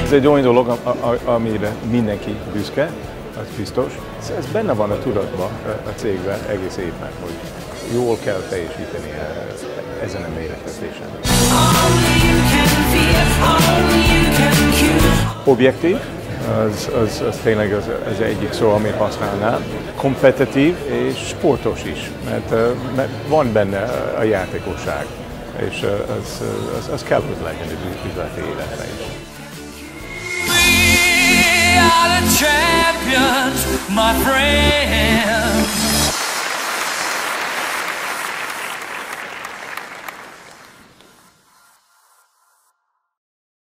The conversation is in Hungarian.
Ez egy olyan dolog, amire mindenki büszke, az biztos. Ez benne van a tudatban a cégben egész évben, hogy jól kell teljesíteni ezen a méretezésen. Objektív, az tényleg az egyik szó, amit használnám. Kompetitív és sportos is, mert van benne a játékosság, és az kell, hogy legyen az üzleti életben is. We are the champions, my friend.